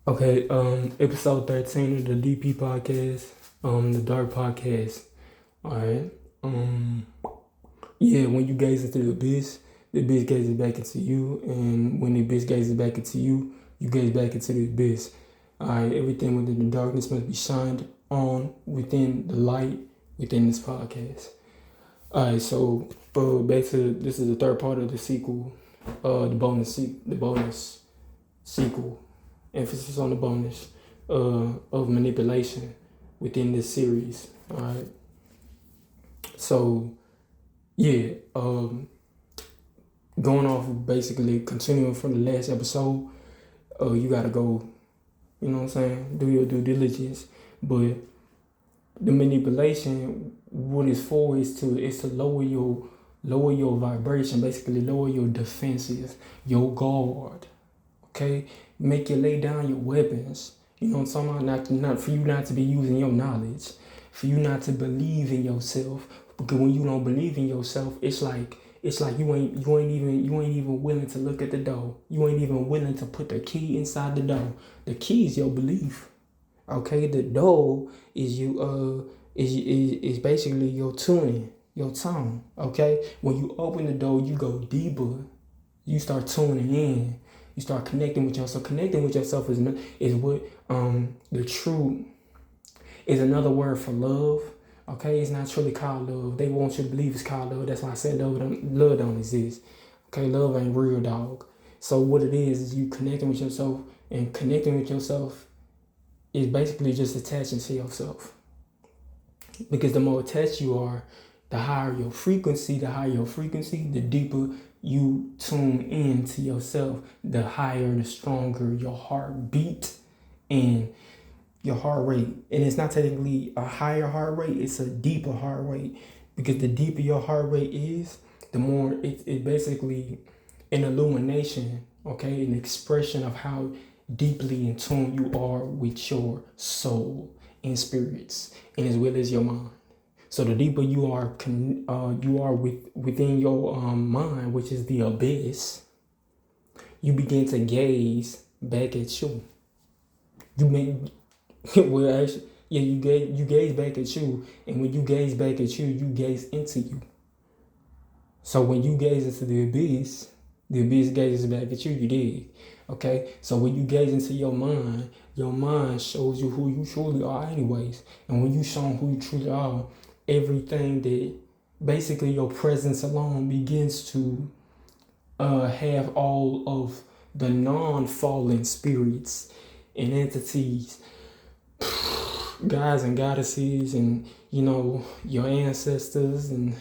Okay, episode 13 of the DP podcast, the Dark Podcast. Alright. Um yeah, when you gaze into the abyss gazes back into you, and when the abyss gazes back into you, you gaze back into the abyss. Alright, everything within the darkness must be shined on within the light within this podcast. Alright, so back to this is the third part of the sequel, the bonus sequel. Emphasis on the bonus of manipulation within this series. All right. So yeah, going off basically continuing from the last episode, you gotta go, you know what I'm saying, do your due diligence. But the manipulation, what it's for is to lower your vibration, basically lower your defenses, your guard. Okay, make you lay down your weapons. You know what I'm talking about? Not for you not to be using your knowledge, for you not to believe in yourself. Because when you don't believe in yourself, it's like you ain't even willing to look at the door. You ain't even willing to put the key inside the door. The key is your belief. Okay, the door is is basically your tuning, your tone. Okay, when you open the door, you go deeper. You start tuning in. You start connecting with yourself. Connecting with yourself is what the true is another word for love. Okay, it's not truly called love. They want you to believe it's called love. That's why I said love don't exist. Okay, love ain't real, dog. So what it is you connecting with yourself, and connecting with yourself is basically just attaching to yourself. Because the more attached you are, the higher your frequency, the deeper you tune in to yourself, the higher, the stronger your heartbeat and your heart rate. And it's not technically a higher heart rate, it's a deeper heart rate. Because the deeper your heart rate is, the more it basically an illumination, okay, an expression of how deeply in tune you are with your soul and spirits, and as well as your mind. So the deeper you are within your mind, which is the abyss, you begin to gaze back at you. You may well actually, yeah, you gaze back at you, and when you gaze back at you, you gaze into you. So when you gaze into the abyss gazes back at you. You dig? Okay. So when you gaze into your mind shows you who you truly are, anyways. And when you show who you truly are, everything that basically your presence alone begins to have all of the non-fallen spirits and entities, gods and goddesses, and your ancestors, and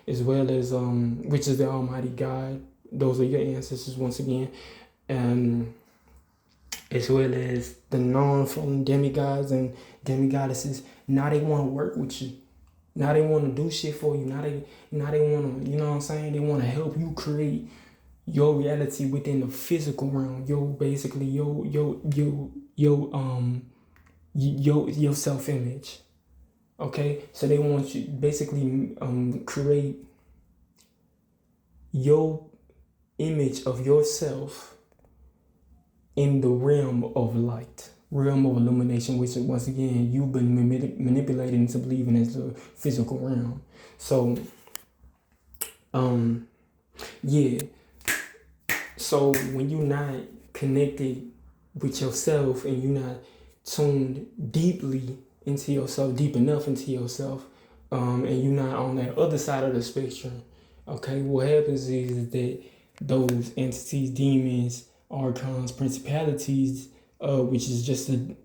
as well as which is the Almighty God. Those are your ancestors once again, and as well as the non-fallen demigods and demigoddesses. Now they want to work with you. Now they want to do shit for you. Now they want to, you know what I'm saying? They want to help you create your reality within the physical realm. Your self-image. Okay, so they want you basically create your image of yourself in the realm of light, realm of illumination, which once again you've been manipulated into believing is the physical realm. So, yeah. So when you're not connected with yourself, and you're not tuned deeply into yourself, deep enough into yourself, and you're not on that other side of the spectrum, okay, what happens is that those entities, demons, archons, principalities, which is just a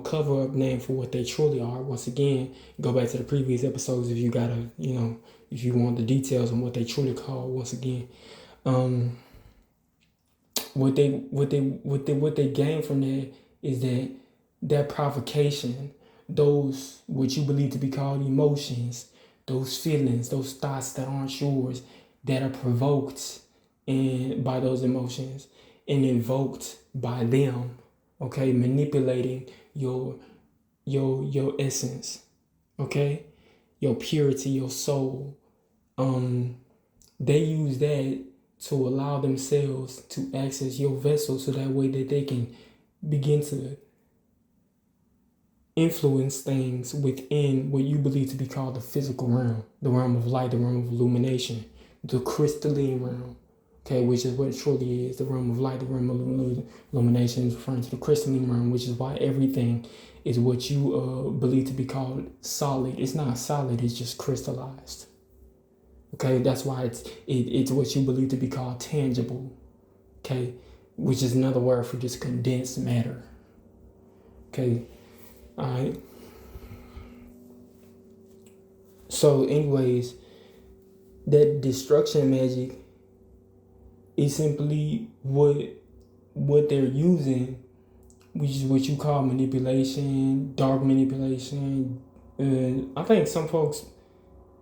cover-up name for what they truly are. Once again, go back to the previous episodes if you gotta, if you want the details on what they truly call. Once again, what they gain from that is that provocation, those what you believe to be called emotions, those feelings, those thoughts that aren't yours, that are provoked and by those emotions and invoked by them, okay, manipulating your essence, okay, your purity, your soul. They use that to allow themselves to access your vessel, so that way that they can begin to influence things within what you believe to be called the physical realm, the realm of light, the realm of illumination, the crystalline realm, okay, which is what it truly is, the realm of light, the realm of illumination is referring to the crystalline realm, which is why everything is what you believe to be called solid. It's not solid, it's just crystallized. Okay, that's why it's what you believe to be called tangible, okay, which is another word for just condensed matter. Okay, all right. So, anyways, that destruction magic is simply what they're using, which is what you call manipulation, dark manipulation. I think some folks,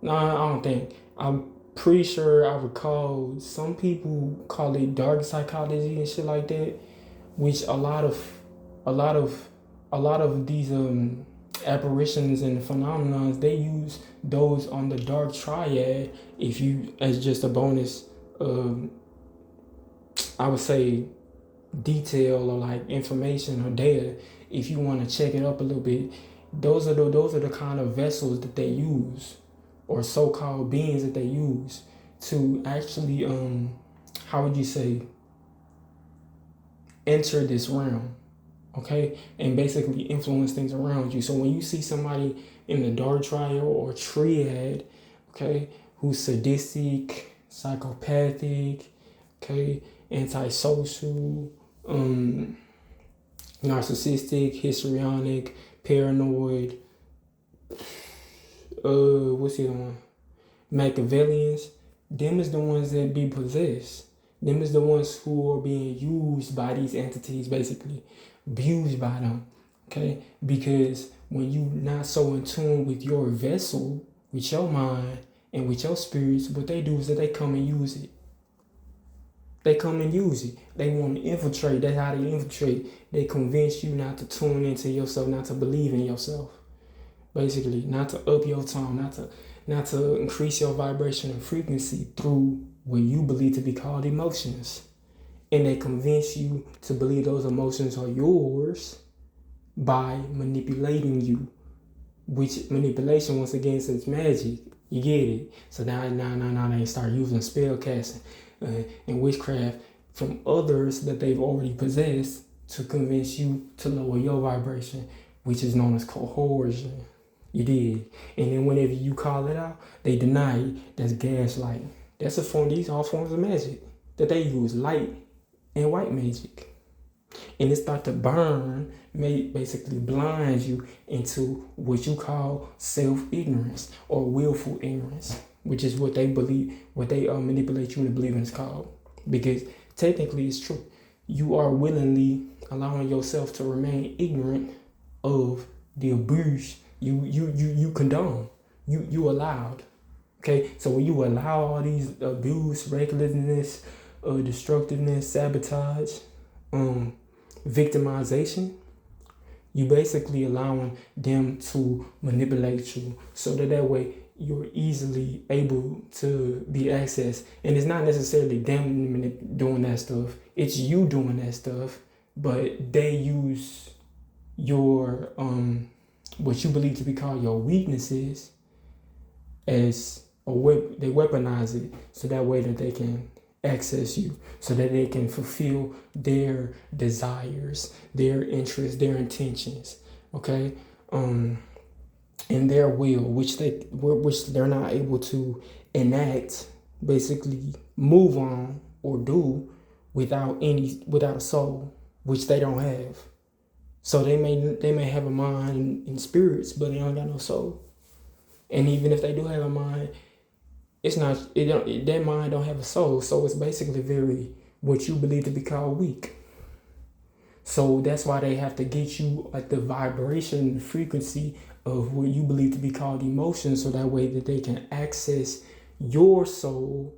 no, I don't think. I'm pretty sure I recall some people call it dark psychology and shit like that, which a lot of these apparitions and phenomena, they use those on the dark triad. If you, as just a bonus, I would say detail or like information or data, if you want to check it up a little bit, those are the kind of vessels that they use, or so-called beings that they use to actually how would you say, enter this realm, okay, and basically influence things around you. So when you see somebody in the dark triad or triad, okay, who's sadistic, psychopathic, okay, antisocial, narcissistic, histrionic, paranoid, what's the other one? Machiavellians, them is the ones that be possessed. Them is the ones who are being used by these entities, basically abused by them, okay? Because when you not so in tune with your vessel, with your mind and with your spirits, what they do is that they come and use it. They come and use it. They want to infiltrate. That's how they infiltrate. They convince you not to tune into yourself, not to believe in yourself. Basically, not to up your tone, not to increase your vibration and frequency through what you believe to be called emotions. And they convince you to believe those emotions are yours by manipulating you. Which manipulation, once again, is magic. You get it? So now they start using spell casting and witchcraft from others that they've already possessed to convince you to lower your vibration, which is known as coercion. You did. And then whenever you call it out, they deny it. That's gaslighting. That's a form, these are all forms of magic that they use, light and white magic. And it starts to burn, basically blinds you into what you call self-ignorance or willful ignorance, which is what they believe, what they manipulate you into believing is called. Because technically it's true. You are willingly allowing yourself to remain ignorant of the abuse you condone, you allowed. Okay, so when you allow all these abuse, recklessness, destructiveness, sabotage, victimization, you basically allowing them to manipulate you so that way you're easily able to be accessed. And it's not necessarily them doing that stuff, it's you doing that stuff, but they use your what you believe to be called your weaknesses as a they weaponize it so that way that they can access you, so that they can fulfill their desires, their interests, their intentions, okay, and their will, which they're not able to enact, basically move on or do without a soul, which they don't have. So they may have a mind and spirits, but they don't got no soul. And even if they do have a mind, their mind don't have a soul. So it's basically very what you believe to be called weak. So that's why they have to get you at the vibration frequency of what you believe to be called emotions, so that way that they can access your soul,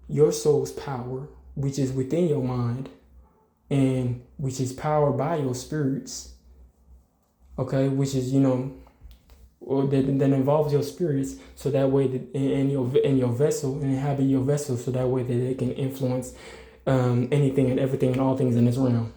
your soul's power, which is within your mind and which is powered by your spirits. Okay, which is, or that involves your spirits, so that way that in your vessel, and inhabit your vessel, so that way that they can influence anything and everything and all things in this realm.